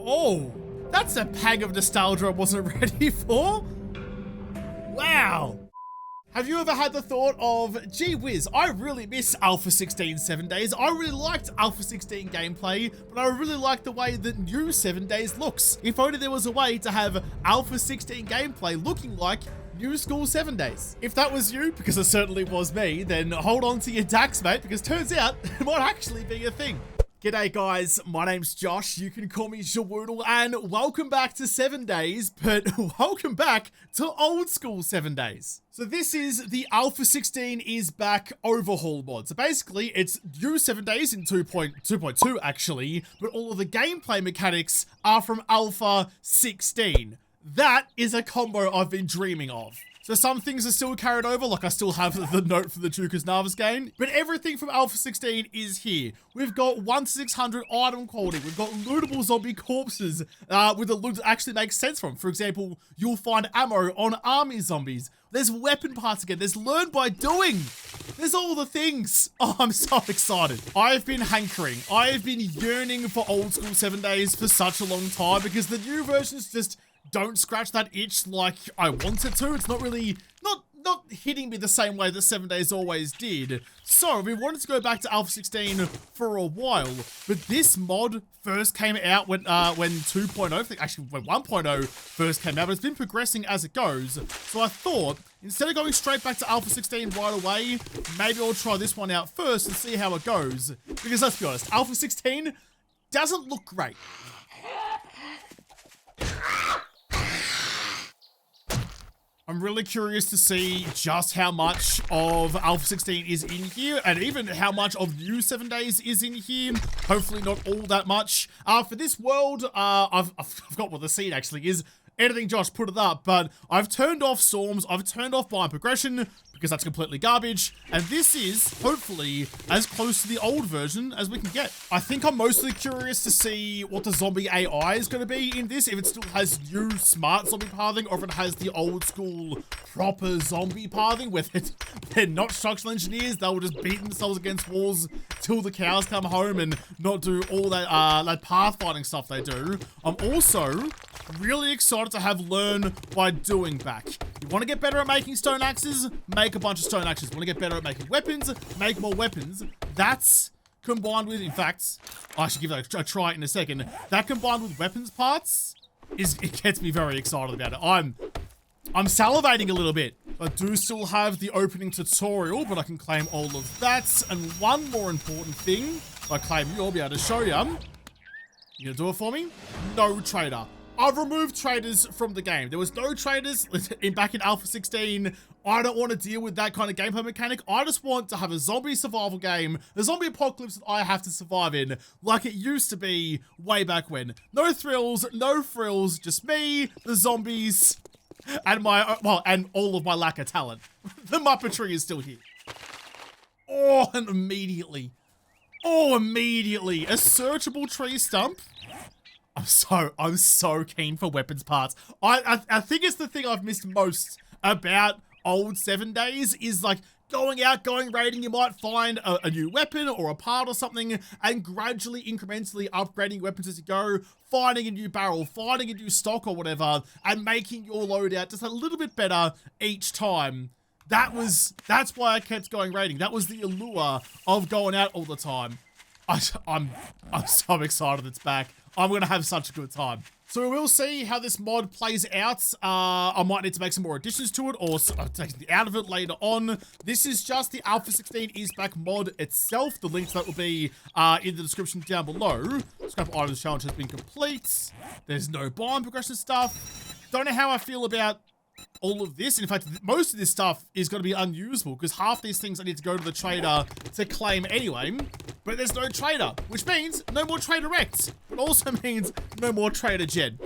Oh, that's a pang of nostalgia I wasn't ready for. Wow. Have you ever had the thought of, gee whiz, I really miss Alpha 16 7 Days. I really liked Alpha 16 gameplay, but I really like the way that new 7 Days looks. If only there was a way to have Alpha 16 gameplay looking like new school 7 Days. If that was you, because it certainly was me, then hold on to your dax, mate, because turns out it might actually be a thing. G'day guys, my name's Josh, you can call me JaWoodle, and welcome back to 7 Days, but welcome back to old school 7 Days. So this is the Alpha 16 is back overhaul mod. So basically, it's new 7 Days in 2.2 actually, but all of the gameplay mechanics are from Alpha 16. That is a combo I've been dreaming of. So some things are still carried over, like I still have the note for the Dukas Narvis game, but everything from Alpha 16 is here. We've got 1 to 600 item quality, we've got lootable zombie corpses with a loot that actually makes sense from. For example, you'll find ammo on army zombies. There's weapon parts again, there's learn by doing. There's all the things. Oh, I'm so excited. I've been hankering, I've been yearning for old school 7 Days for such a long time because the new versions just don't scratch that itch like I want it to. It's not really, not hitting me the same way that 7 Days always did. So we wanted to go back to Alpha 16 for a while, but this mod first came out when 2.0, actually when 1.0 first came out, but it's been progressing as it goes. So I thought, instead of going straight back to Alpha 16 right away, maybe I'll try this one out first and see how it goes. Because let's be honest, Alpha 16 doesn't look great. I'm really curious to see just how much of Alpha 16 is in here and even how much of new 7 Days is in here. Hopefully not all that much. For this world, I've forgot what the scene actually is. Editing Josh put it up, but I've turned off storms, I've turned off biome progression because that's completely garbage, and this is hopefully as close to the old version as we can get. I think I'm mostly curious to see what the zombie AI is going to be in this, if it still has new smart zombie pathing or if it has the old school proper zombie pathing where they're not structural engineers, they'll just beat themselves against walls till the cows come home and not do all that that pathfinding stuff they do. I'm also really excited to have learn by doing back. You want to get better at making stone axes? Make a bunch of stone axes. Want to get better at making weapons? Make more weapons. That's combined with, in fact, I should give that a try in a second. That combined with weapons parts it gets me very excited about it. I'm salivating a little bit. I do still have the opening tutorial, but I can claim all of that. And one more important thing, if I claim you, I'll be able to show you. You gonna do it for me? No trader. I've removed traders from the game. There was no traders back in Alpha 16. I don't want to deal with that kind of gameplay mechanic. I just want to have a zombie survival game, a zombie apocalypse that I have to survive in, like it used to be way back when. No thrills, no frills, just me, the zombies, and and all of my lack of talent. The Muppetry is still here. Oh, and immediately, a searchable tree stump. I'm so keen for weapons parts. I think it's the thing I've missed most about old 7 Days is like going raiding, you might find a new weapon or a part or something and gradually, incrementally upgrading weapons as you go, finding a new barrel, finding a new stock or whatever, and making your loadout just a little bit better each time. That's why I kept going raiding. That was the allure of going out all the time. I'm so excited it's back. I'm going to have such a good time. So we'll see how this mod plays out. I might need to make some more additions to it or take it out of it later on. This is just the Alpha 16 is back mod itself. The link to that will be in the description down below. Scrap items challenge has been complete. There's no biome progression stuff. Don't know how I feel about all of this. In fact, most of this stuff is going to be unusable because half these things I need to go to the trader to claim anyway, but there's no trader, which means no more trader Rex. It also means no more trader Jed.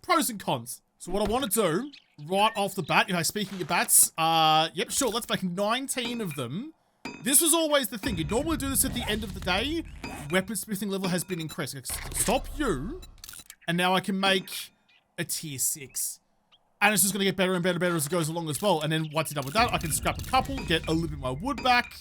Pros and cons. So what I want to do right off the bat, speaking of bats, yep, sure, let's make 19 of them. This was always the thing. You'd normally do this at the end of the day. Weapon smithing level has been increased. Stop you. And now I can make a tier 6. And it's just going to get better and better and better as it goes along as well. And then once you're done with that, I can scrap a couple, get a little bit of my wood back.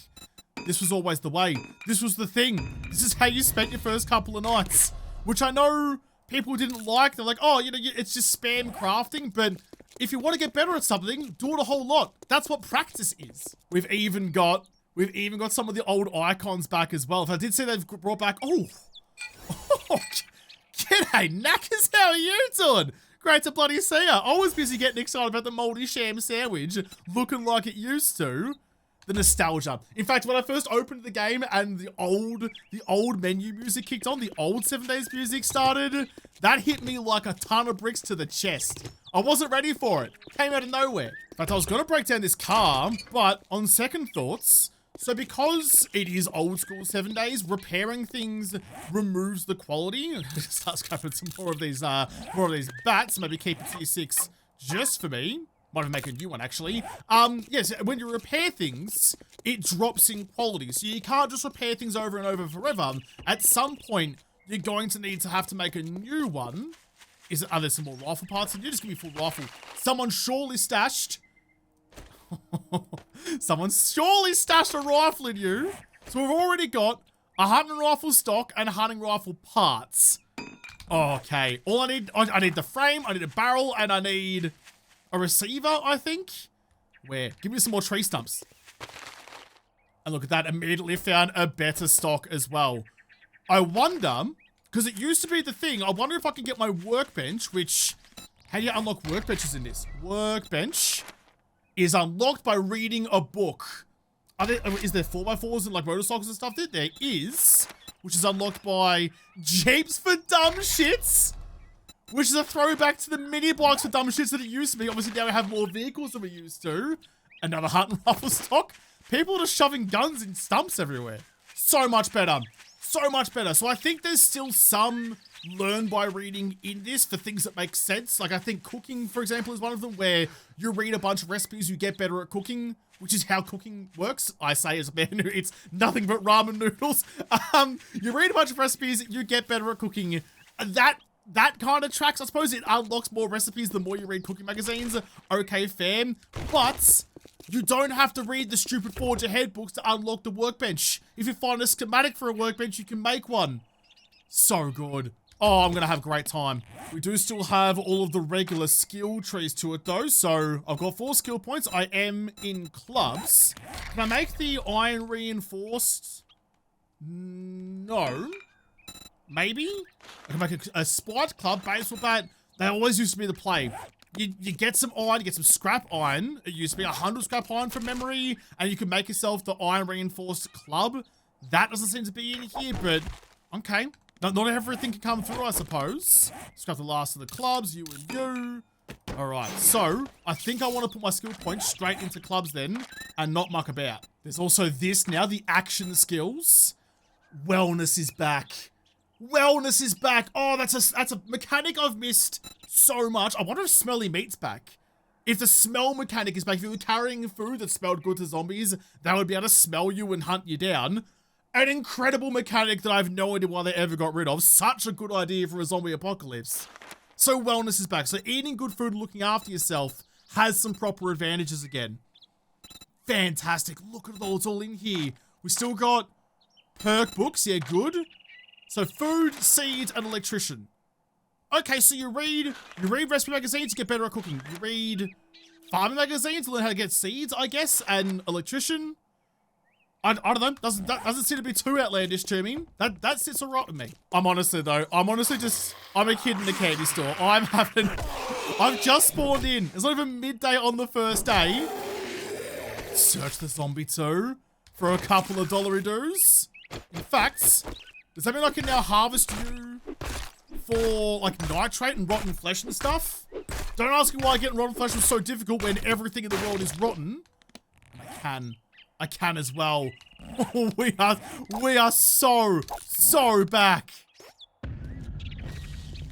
This was always the way. This was the thing. This is how you spent your first couple of nights. Which I know people didn't like. They're like, oh, you know, it's just spam crafting, but if you want to get better at something, do it a whole lot. That's what practice is. We've even got some of the old icons back as well. If I did see they've brought back, oh, g'day, Knackers, how are you doing? Great to bloody see ya. I was busy getting excited about the moldy sham sandwich looking like it used to. The nostalgia. In fact, when I first opened the game and the old menu music kicked on, the old 7 Days music started, that hit me like a ton of bricks to the chest. I wasn't ready for it. Came out of nowhere. In fact, I was gonna break down this car, but on second thoughts, so because it is old school 7 Days, repairing things removes the quality. Start scrapping some more of these bats. Maybe keep it tier 6 just for me. Might even make a new one, actually. Yes, when you repair things, it drops in quality. So you can't just repair things over and over forever. At some point, you're going to need to have to make a new one. Are there some more rifle parts in you? Just give me full rifle. Someone surely stashed a rifle in you. So we've already got a hunting rifle stock and hunting rifle parts. Okay, all I need the frame, I need a barrel, and I need a receiver, I think. Where? Give me some more tree stumps. And look at that, immediately found a better stock as well. I wonder, because it used to be the thing, I wonder if I can get my workbench, which, how do you unlock workbenches in this? Workbench is unlocked by reading a book. Is there 4x4s and like motorcycles and stuff? There is, which is unlocked by Jeeps for Dumb Shits, which is a throwback to the mini blocks for dumb shits that it used to be. Obviously now we have more vehicles than we used to. Another hunting rifle stock. People are just shoving guns in stumps everywhere. So much better. So much better. So I think there's still some learn by reading in this for things that make sense. Like I think cooking, for example, is one of them where you read a bunch of recipes, you get better at cooking, which is how cooking works. I say as a man who eats nothing but ramen noodles. You read a bunch of recipes, you get better at cooking. That kind of tracks. I suppose it unlocks more recipes the more you read cooking magazines. Okay, fair. But you don't have to read the stupid Forge Ahead books to unlock the workbench. If you find a schematic for a workbench, you can make one. So good. Oh, I'm going to have a great time. We do still have all of the regular skill trees to it though. So I've got 4 skill points. I am in clubs. Can I make the iron reinforced? No. Maybe? I can make a spiked club, baseball bat. They always used to be the play. You get some iron, you get some scrap iron. It used to be 100 scrap iron from memory, and you can make yourself the iron reinforced club. That doesn't seem to be in here, but okay. Not everything can come through, I suppose. Scrap the last of the clubs, you and you. All right, so I think I want to put my skill points straight into clubs then, and not muck about. There's also this now, the action skills. Wellness is back. Wellness is back. Oh, that's a mechanic I've missed so much. I wonder if smelly meat's back. If the smell mechanic is back, if you were carrying food that smelled good to zombies, they would be able to smell you and hunt you down. An incredible mechanic that I have no idea why they ever got rid of. Such a good idea for a zombie apocalypse. So wellness is back. So eating good food and looking after yourself has some proper advantages again. Fantastic. Look at it all. It's all in here. We still got perk books. Yeah, good. So food, seeds, and electrician. Okay, so you read recipe magazines to get better at cooking. You read farming magazines to learn how to get seeds, I guess, and electrician. I don't know. That doesn't seem to be too outlandish to me. That sits alright with me. I'm a kid in the candy store. I've just spawned in. It's not even midday on the first day. Search the zombie too for a couple of dollary-doos. In fact, does that mean I can now harvest you for like nitrate and rotten flesh and stuff? Don't ask me why getting rotten flesh was so difficult when everything in the world is rotten. I can as well. we are so back.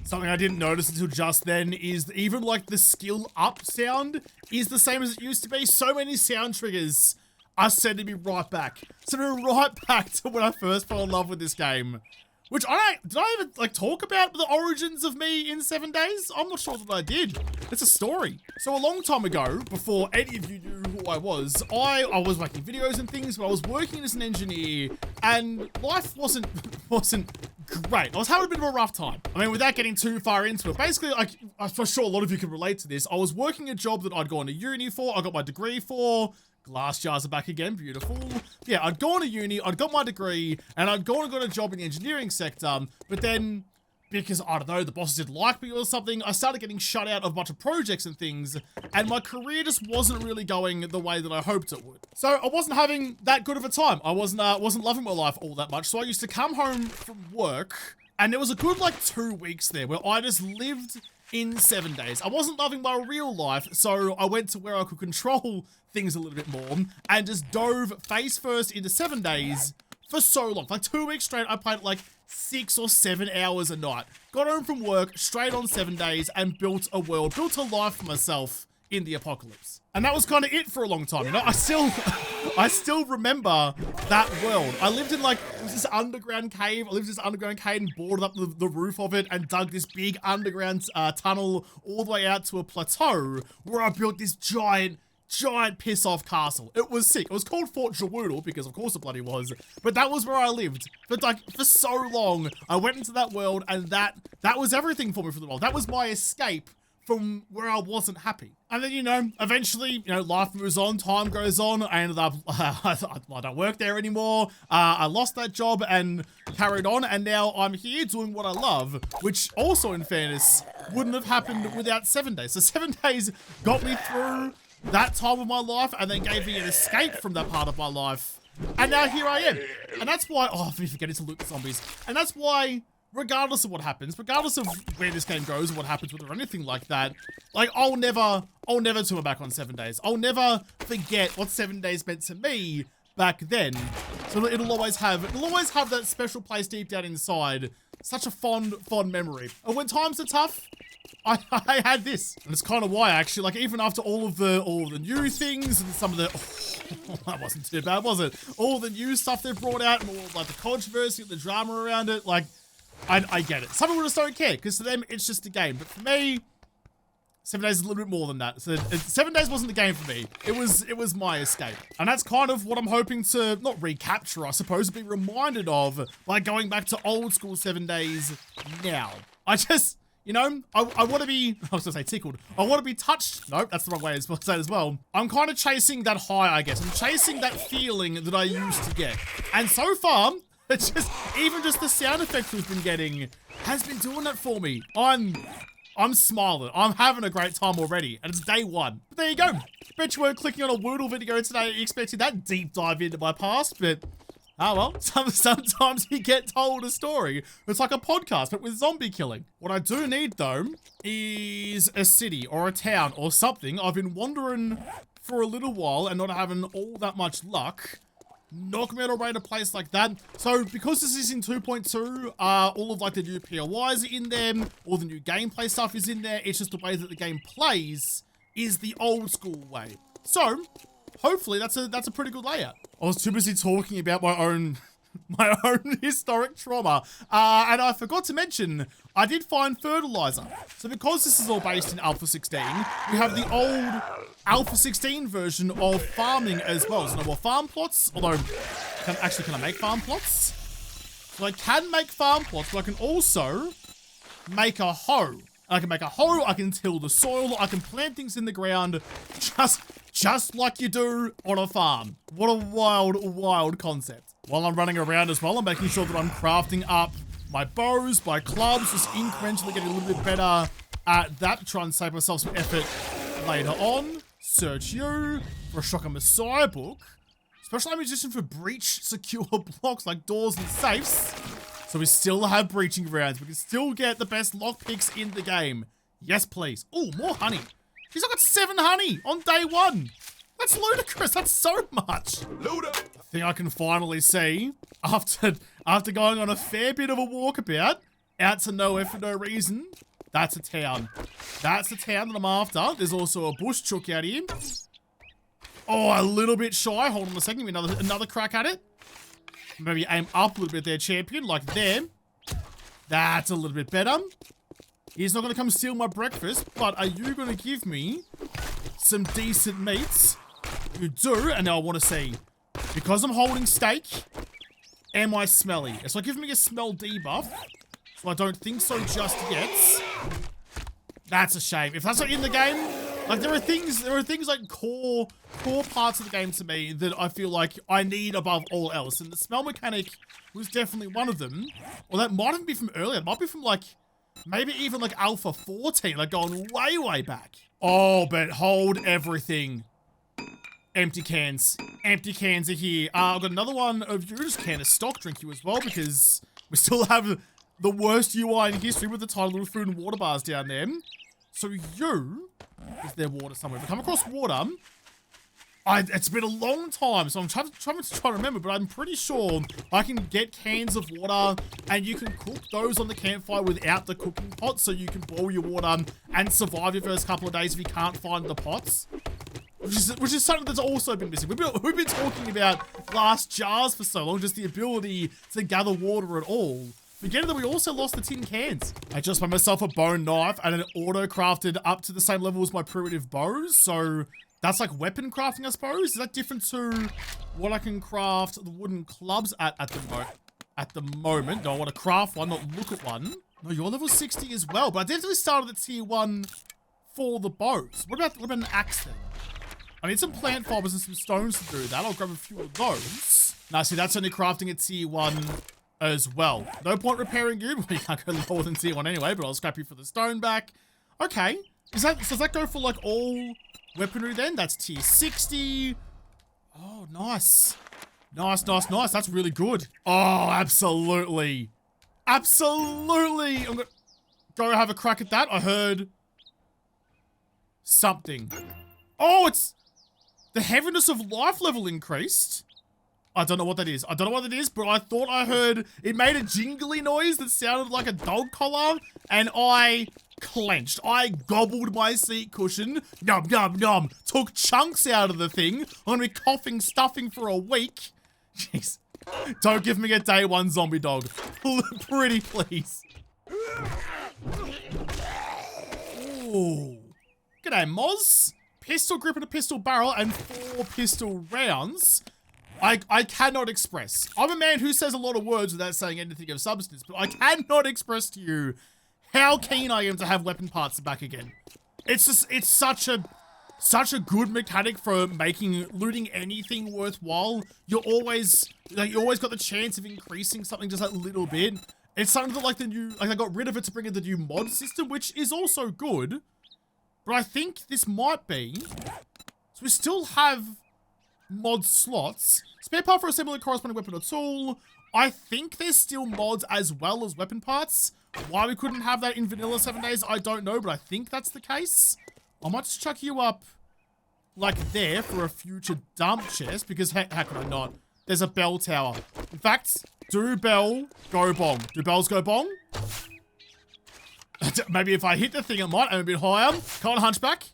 Something I didn't notice until just then is even like the skill up sound is the same as it used to be. So many sound triggers are sending me right back. Sending me right back to when I first fell in love with this game. Which did I even like talk about the origins of me in 7 days? I'm not sure that I did. It's a story. So a long time ago, before any of you knew who I was making videos and things, but I was working as an engineer and life wasn't great. I was having a bit of a rough time. I mean, without getting too far into it, basically, like, I'm sure a lot of you can relate to this. I was working a job that I'd gone to uni for, I got my degree for. Glass jars are back again, beautiful. Yeah, I'd gone to uni, I'd got my degree, and I'd gone and got a job in the engineering sector, but then, because, I don't know, the bosses didn't like me or something, I started getting shut out of a bunch of projects and things, and my career just wasn't really going the way that I hoped it would. So I wasn't having that good of a time. I wasn't loving my life all that much, so I used to come home from work, and there was a good, like, 2 weeks there where I just lived in 7 days. I wasn't loving my real life, so I went to where I could control things a little bit more, and just dove face first into 7 days for so long. Like 2 weeks straight, I played like 6 or 7 hours a night. Got home from work, straight on 7 days, and built a world, built a life for myself in the apocalypse. And that was kind of it for a long time, you know? I still remember that world. I lived in like, it was this underground cave. I lived in this underground cave and boarded up the roof of it and dug this big underground tunnel all the way out to a plateau where I built this giant piss off castle. It was sick. It was called Fort JaWoodle because of course it bloody was, but that was where I lived. But like for so long, I went into that world and that was everything for me for the world. That was my escape from where I wasn't happy. And then, you know, eventually, you know, life moves on, time goes on. I ended up, I don't work there anymore. I lost that job and carried on. And now I'm here doing what I love, which also in fairness, wouldn't have happened without 7 days. So 7 days got me through that time of my life and then gave me an escape from that part of my life. And now here I am. And that's why, oh, I'm forgetting to loot the zombies. And that's why, regardless of what happens, regardless of where this game goes, or what happens with it or anything like that, like I'll never turn back on 7 days. I'll never forget what 7 days meant to me back then. So it'll always have that special place deep down inside. Such a fond that and when times are tough, I had this. And it's kind of why actually, like even after all of the new things and some of the, that wasn't too bad, was it? All the new stuff they've brought out and all like the controversy and the drama around it, like I get it. Some people just don't care because to them it's just a game. But for me, 7 days is a little bit more than that. So 7 days wasn't the game for me. It was my escape. And that's kind of what I'm hoping to not recapture, I suppose, but be reminded of by going back to old school 7 days now. I just, you know, I want to be, I was going to say tickled. I want to be touched. Nope, that's the wrong way to say it as well. I'm kind of chasing that high, I guess. I'm chasing that feeling that I used to get. And so far, it's just, even just the sound effects we've been getting has been doing that for me. I'm smiling. I'm having a great time already. And it's day one. But there you go. Bet you weren't clicking on a JaWoodle video today expecting that deep dive into my past, but oh well, sometimes you get told a story. It's like a podcast, but with zombie killing. What I do need though is a city or a town or something. I've been wandering for a little while and not having all that much luck. Knock me out or raid a place like that. So because this is in 2.2, all of like the new POIs are in there, all the new gameplay stuff is in there. It's just the way that the game plays is the old school way. So hopefully that's a pretty good layout. I was too busy talking about my own historic trauma. And I forgot to mention, I did find fertilizer. So because this is all based in Alpha 16, we have the old Alpha 16 version of farming as well. So no more farm plots, although, can I make farm plots? So I can make farm plots, but I can also make a hoe. I can make a hoe, I can till the soil, I can plant things in the ground, just like you do on a farm. What a wild concept. While I'm running around as well, I'm making sure that I'm crafting up my bows, my clubs, just incrementally getting a little bit better at that. Try and save myself some effort later on. Search you for a Shocker Messiah book. Special ammunition for breach secure blocks like doors and safes. So we still have breaching rounds. We can still get the best lockpicks in the game. Yes, please. Oh, more honey. He's got 7 honey on day 1. That's ludicrous. That's so much. I think I can finally see, after going on a fair bit of a walkabout, out to nowhere for no reason, that's a town. That's the town that I'm after. There's also a bush chook out here. Oh, a little bit shy. Hold on a second. Give me another crack at it. Maybe aim up a little bit there, champion, like there. That's a little bit better. He's not going to come steal my breakfast, but are you going to give me some decent meats? You do, and now I want to see, because I'm holding steak, Am I smelly? It's like giving me a smell debuff. So I don't think so just yet. That's a shame. If that's not in the game, like there are things like core parts of the game to me that I feel like I need above all else. And the smell mechanic was definitely one of them. Or that might even be from earlier. It might be from like, maybe even like Alpha 14, like going way, way back. Oh, but hold everything. Empty cans. Empty cans are here. I've got another one of your can of stock drink you as well, because we still have the worst UI in history with the tiny little food and water bars down there. So you, is there water somewhere? If I come across water, it's been a long time, so I'm trying to remember, but I'm pretty sure I can get cans of water and you can cook those on the campfire without the cooking pot, so you can boil your water and survive your first couple of days if you can't find the pots. Which is something that's also been missing. We've been talking about glass jars for so long, just the ability to gather water at all. Forgetting that we also lost the tin cans. I just made myself a bone knife and it auto-crafted up to the same level as my primitive bows. So that's like weapon crafting, I suppose. Is that different to what I can craft the wooden clubs at the moment? No, I want to craft one, not look at one. No, you're level 60 as well, but I definitely started at tier 1 for the bows. What about an axe then? I need some plant fibers and some stones to do that. I'll grab a few of those. Now, see, that's only crafting at tier 1 as well. No point repairing you. You can't go lower than tier 1 anyway, but I'll scrap you for the stone back. Okay. Does that go for, like, all weaponry then? That's tier 60. Oh, nice. Nice, nice, nice. That's really good. Oh, absolutely. Absolutely. I'm gonna go have a crack at that. I heard something. Oh, it's the heaviness of life level increased. I don't know what that is. I don't know what it is, but I thought I heard it made a jingly noise that sounded like a dog collar, and I clenched. I gobbled my seat cushion. Nom, nom, nom. Took chunks out of the thing. I'm gonna be coughing, stuffing for a week. Jeez. Don't give me a day 1 zombie dog. Pretty please. Ooh. G'day, Moz. Pistol grip and a pistol barrel and 4 pistol rounds. I cannot express. I'm a man who says a lot of words without saying anything of substance, but I cannot express to you how keen I am to have weapon parts back again. It's just, it's such a good mechanic for making looting anything worthwhile. You always got the chance of increasing something just a little bit. It's something that like I got rid of it to bring in the new mod system, which is also good. But I think this might be, so we still have mod slots. Spare part for assembling a corresponding weapon or tool. I think there's still mods as well as weapon parts. Why we couldn't have that in vanilla 7 days, I don't know, but I think that's the case. I might just chuck you up like there for a future dump chest, because how could I not? There's a bell tower. In fact, do bell, go bong. Do bells go bong? Maybe if I hit the thing, it might aim a bit higher. Come on, hunchback.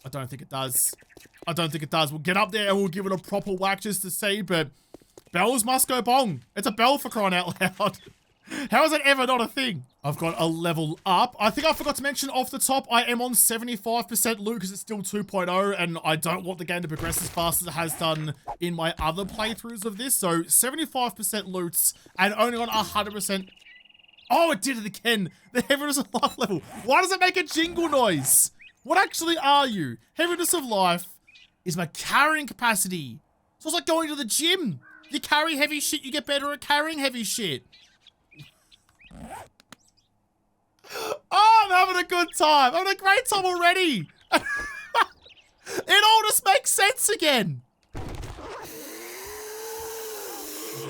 I don't think it does. I don't think it does. We'll get up there and we'll give it a proper whack just to see, but bells must go bong. It's a bell for crying out loud. How is that ever not a thing? I've got a level up. I think I forgot to mention off the top, I am on 75% loot because it's still 2.0 and I don't want the game to progress as fast as it has done in my other playthroughs of this. So 75% loots and only on 100%. Oh, it did it again. The heaviness of life level. Why does it make a jingle noise? What actually are you? Heaviness of life is my carrying capacity. So it's like going to the gym. You carry heavy shit, you get better at carrying heavy shit. Oh, I'm having a good time. I'm having a great time already. It all just makes sense again.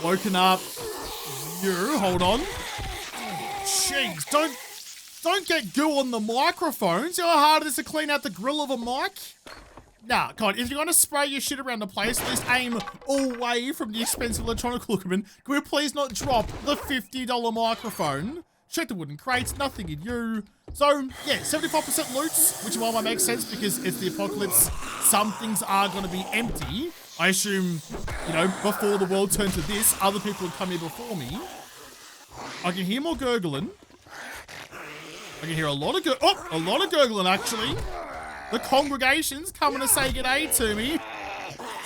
Woken up. You, hold on. Jeez, don't get goo on the microphones. You know how hard it is to clean out the grill of a mic? Nah, God, if you're gonna spray your shit around the place, please aim away from the expensive electronic equipment. Can we please not drop the $50 microphone? Check the wooden crates, nothing in you. So, yeah, 75% loot, which might make sense because it's the apocalypse. Some things are gonna be empty. I assume, you know, before the world turned to this, other people would come here before me. I can hear more gurgling. I can hear a lot of gurgling actually. The congregation's coming to say g'day to me.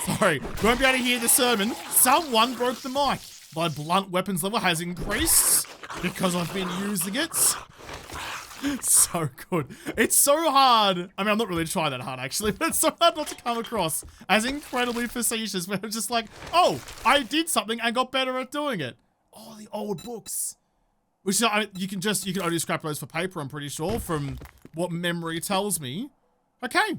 Sorry, you won't be able to hear the sermon. Someone broke the mic. My blunt weapons level has increased because I've been using it. So good. It's so hard. I mean, I'm not really trying that hard, actually, but it's so hard not to come across as incredibly facetious, where it's just like, oh, I did something and got better at doing it. Oh, the old books. Which you can only scrap those for paper, I'm pretty sure, from what memory tells me. Okay,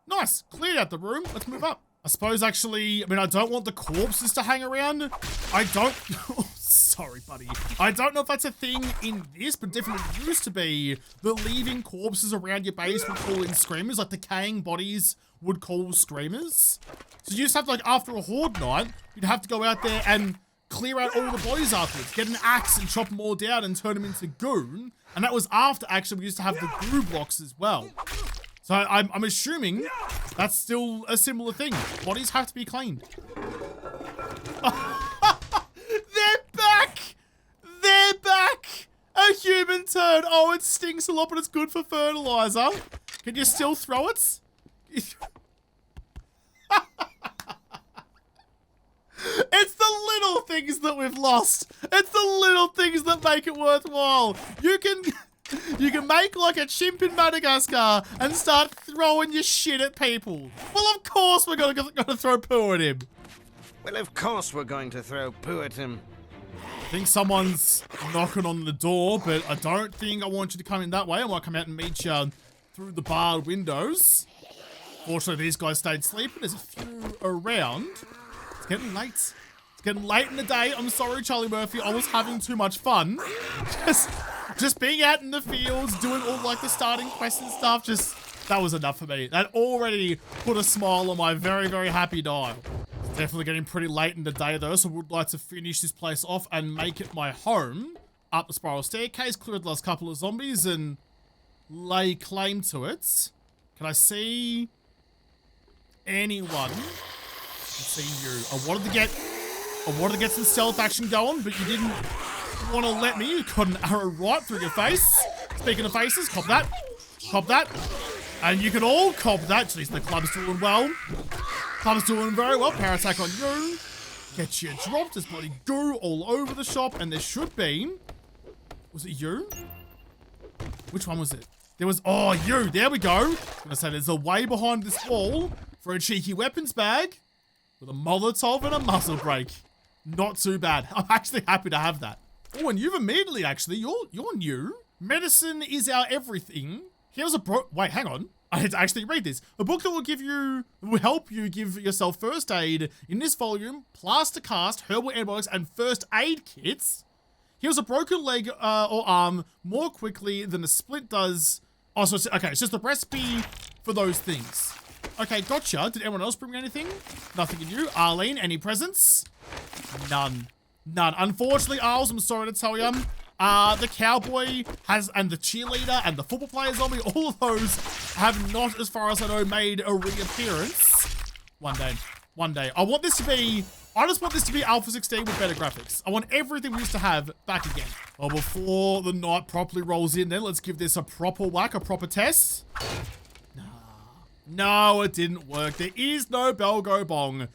nice. Cleared out the room. Let's move up. I suppose, actually, I mean, I don't want the corpses to hang around. I don't... Oh, sorry, buddy. I don't know if that's a thing in this, but definitely used to be. The leaving corpses around your base would call in screamers, like decaying bodies would call screamers. So you just have to, like, after a horde night, you'd have to go out there and clear out all the bodies afterwards. Get an axe and chop them all down and turn them into goo. And that was after, actually, we used to have the goo blocks as well. So I'm assuming that's still a similar thing. Bodies have to be cleaned. They're back! They're back! A human turd. Oh, it stinks a lot, but it's good for fertilizer. Can you still throw it? It's the little things that we've lost. It's the little things that make it worthwhile. You can make like a chimp in Madagascar and start throwing your shit at people. Well, of course we're gonna throw poo at him. Well, of course we're going to throw poo at him. I think someone's knocking on the door, but I don't think I want you to come in that way. I might come out and meet you through the barred windows. Fortunately, these guys stayed sleeping. There's a few around. It's getting late. It's getting late in the day. I'm sorry, Charlie Murphy. I was having too much fun. Just being out in the fields, doing all like the starting quests and stuff, that was enough for me. That already put a smile on my very, very happy dial. It's definitely getting pretty late in the day though, so I would like to finish this place off and make it my home. Up the spiral staircase, clear the last couple of zombies and lay claim to it. Can I see anyone? Let's see you. I wanted to get some stealth action going, but you didn't want to let me. You got an arrow right through your face. Speaking of faces, cop that. Cop that. And you can all cop that. Jeez, the club's doing well. Club's doing very well. Power attack on you. Get you dropped. There's bloody goo all over the shop. And there should be... Was it you? Which one was it? There was... Oh, you. There we go. I'm gonna say there's a way behind this wall for a cheeky weapons bag with a Molotov and a muzzle brake. Not too bad. I'm actually happy to have that. Oh, and you've immediately, actually, you're new. Medicine is our everything. Here's a wait, hang on. I had to actually read this. A book that will help you give yourself first aid. In this volume, plaster cast, herbal antibiotics, and first aid kits. Here's a broken leg or arm more quickly than a splint does. Oh, so okay, it's just a recipe for those things. Okay, gotcha. Did anyone else bring anything? Nothing in you. Arlene, any presents? None. None. Unfortunately, Arles, I'm sorry to tell you, the cowboy and the cheerleader and the football player zombie, all of those have not, as far as I know, made a reappearance. One day. I just want this to be Alpha 16 with better graphics. I want everything we used to have back again. Well, before the night properly rolls in then, let's give this a proper whack, a proper test. No, it didn't work. There is no bell go bong.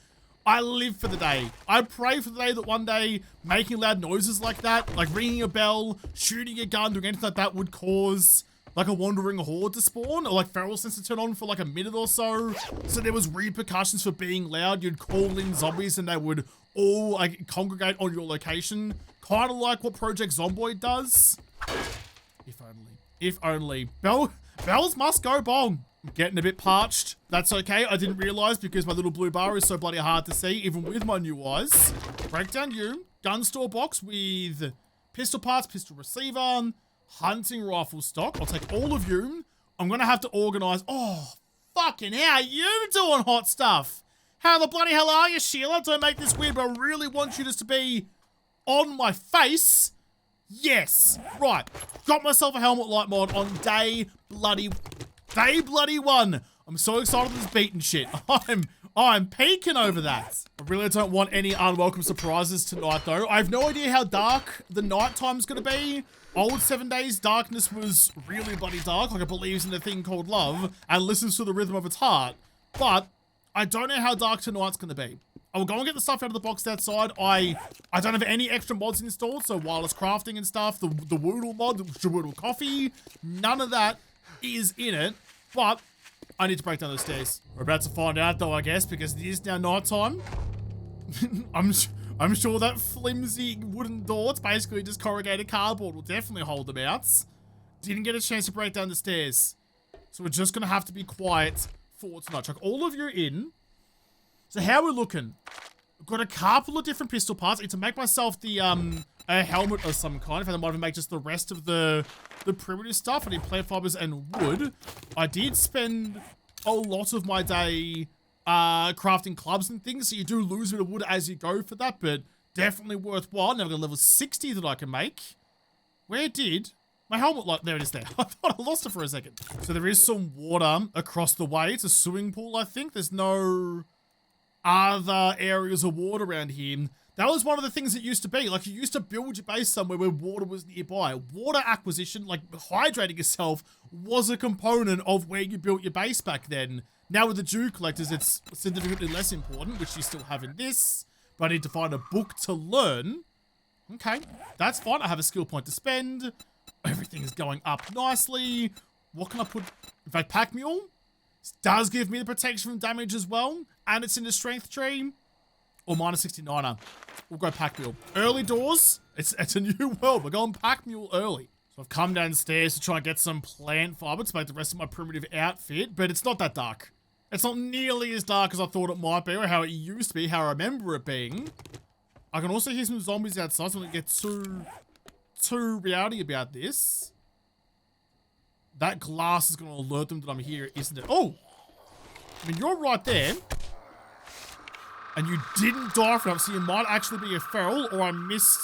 I live for the day. I pray for the day that one day making loud noises like that, like ringing a bell, shooting a gun, doing anything like that would cause like a wandering horde to spawn, or like feral sense to turn on for like a minute or so. So there was repercussions for being loud. You'd call in zombies and they would all like congregate on your location. Kind of like what Project Zomboid does. If only. If only. Bells must go bong. I'm getting a bit parched. That's okay. I didn't realize because my little blue bar is so bloody hard to see, even with my new eyes. Breakdown you. Gun store box with pistol parts, pistol receiver, hunting rifle stock. I'll take all of you. I'm going to have to organize. Oh, fucking hell. You doing hot stuff. How the bloody hell are you, Sheila? Don't make this weird, but I really want you just to be on my face. Yes. Right. Got myself a helmet light mod on day bloody one. I'm so excited for this beaten shit. I'm peaking over that. I really don't want any unwelcome surprises tonight though. I have no idea how dark the night time's gonna be. Old 7 Days darkness was really bloody dark, like it believes in a thing called love and listens to the rhythm of its heart. But I don't know how dark tonight's going to be. I will go and get the stuff out of the box outside. I don't have any extra mods installed, so wireless crafting and stuff, the JaWoodle mod, the JaWoodle coffee, none of that is in it, but I need to break down the stairs. We're about to find out though, I guess, because it is now nighttime. I'm sure that flimsy wooden door, it's basically just corrugated cardboard, will definitely hold them out. Didn't get a chance to break down the stairs. So we're just going to have to be quiet for tonight. Chuck all of you in. So how we're looking? I've got a couple of different pistol parts. I need to make myself the a helmet of some kind. In fact, I might even make just the rest of the primitive stuff. I need plant fibers and wood. I did spend a lot of my day crafting clubs and things, so you do lose a bit of wood as you go for that, but definitely worthwhile. Now I've got a level 60 that I can make. Where did my helmet light? There it is there. I thought I lost it for a second. So there is some water across the way. It's a swimming pool, I think. There's no other areas of water around here. That was one of the things that used to be. Like, you used to build your base somewhere where water was nearby. Water acquisition, like hydrating yourself, was a component of where you built your base back then. Now with the dew collectors, it's significantly less important, which you still have in this. But I need to find a book to learn. Okay, that's fine. I have a skill point to spend. Everything's going up nicely. What can I put? In fact, Pack Mule does give me the protection from damage as well. And it's in the strength tree. Or minus 69er. We'll go Pack Mule. Early doors. It's a new world. We're going Pack Mule early. So I've come downstairs to try and get some plant fiber to make the rest of my primitive outfit. But it's not that dark. It's not nearly as dark as I thought it might be, or how it used to be, how I remember it being. I can also hear some zombies outside, so I'm going to get too rowdy about this. That glass is going to alert them that I'm here, isn't it? Oh! I mean, you're right there. And you didn't die for enough, so you might actually be a feral, or I missed...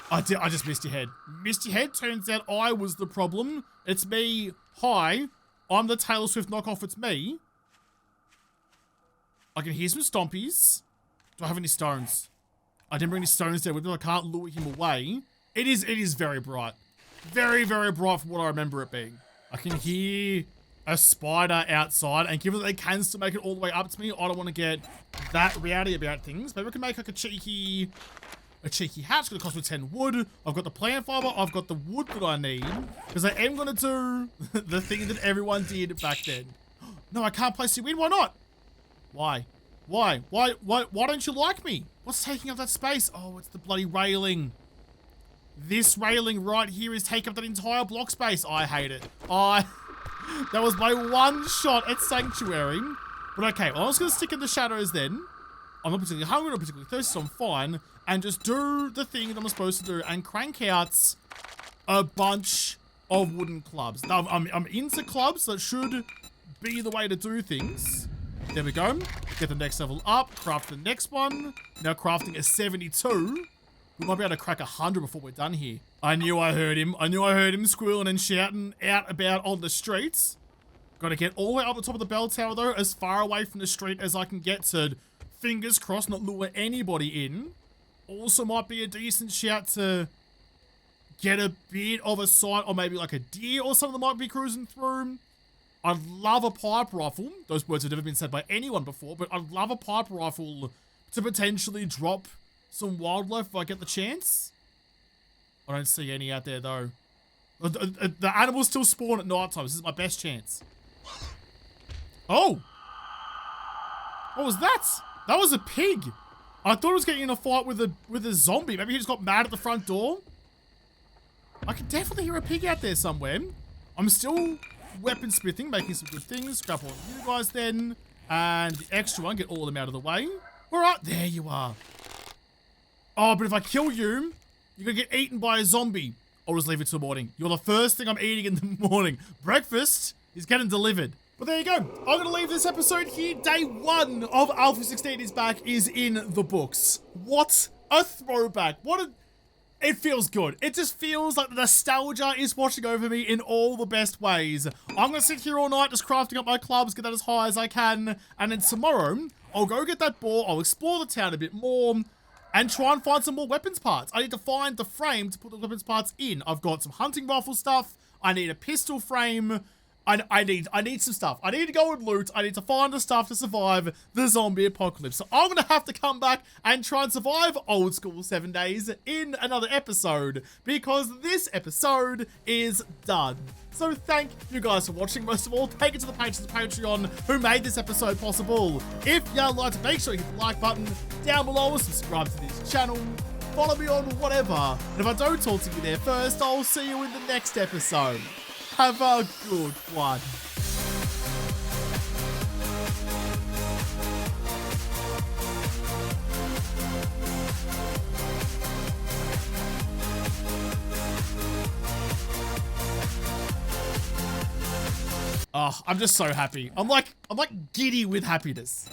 I just missed your head. Missed your head? Turns out I was the problem. It's me. Hi. I'm the Taylor Swift knockoff, it's me. I can hear some stompies. Do I have any stones? I didn't bring any stones there with me, I can't lure him away. It is very bright. Very, very bright from what I remember it being. I can hear a spider outside, and given that they can still make it all the way up to me, I don't want to get that rowdy about things. Maybe we can make like a cheeky hat. It's going to cost me 10 wood. I've got the plant fiber. I've got the wood that I need. Because I am going to do the thing that everyone did back then. No, I can't place you in. Why not? Why? Why don't you like me? What's taking up that space? Oh, it's the bloody railing. This railing right here is taking up that entire block space. I hate it. That was my one shot at Sanctuary. But okay, well, I was going to stick in the shadows then. I'm not particularly hungry, not particularly thirsty, so I'm fine. And just do the thing that I'm supposed to do and crank out a bunch of wooden clubs. Now, I'm into clubs, so it should be the way to do things. There we go. Get the next level up. Craft the next one. Now crafting a 72. We might be able to crack 100 before we're done here. I knew I heard him. I knew I heard him squealing and shouting out about on the streets. Got to get all the way up the top of the bell tower, though, as far away from the street as I can get to, fingers crossed, not lure anybody in. Also might be a decent shout to get a bit of a sight, or maybe like a deer or something that might be cruising through. I'd love a pipe rifle. Those words have never been said by anyone before, but I'd love a pipe rifle to potentially drop some wildlife if I get the chance. I don't see any out there, though. The animals still spawn at night time. This is my best chance. Oh! What was that? That was a pig. I thought it was getting in a fight with a zombie. Maybe he just got mad at the front door. I can definitely hear a pig out there somewhere. I'm still weaponsmithing, making some good things. Grab all of you guys then. And the extra one, get all of them out of the way. All right, there you are. Oh, but if I kill you, you're going to get eaten by a zombie. I'll just leave it till morning. You're the first thing I'm eating in the morning. Breakfast is getting delivered. But there you go. I'm going to leave this episode here. Day 1 of Alpha 16 is back, is in the books. What a throwback. It feels good. It just feels like the nostalgia is washing over me in all the best ways. I'm going to sit here all night just crafting up my clubs, get that as high as I can. And then tomorrow, I'll go get that boar. I'll explore the town a bit more and try and find some more weapons parts. I need to find the frame to put the weapons parts in. I've got some hunting rifle stuff. I need a pistol frame. I need some stuff. I need to go and loot. I need to find the stuff to survive the zombie apocalypse. So I'm gonna have to come back and try and survive old school 7 days in another episode, because this episode is done. So thank you guys for watching. Most of all, thank you to the patrons of Patreon who made this episode possible. If you'd like to, make sure you hit the like button down below and subscribe to this channel. Follow me on whatever. And if I don't talk to you there first, I'll see you in the next episode. Have a good one. Oh, I'm just so happy. I'm like giddy with happiness.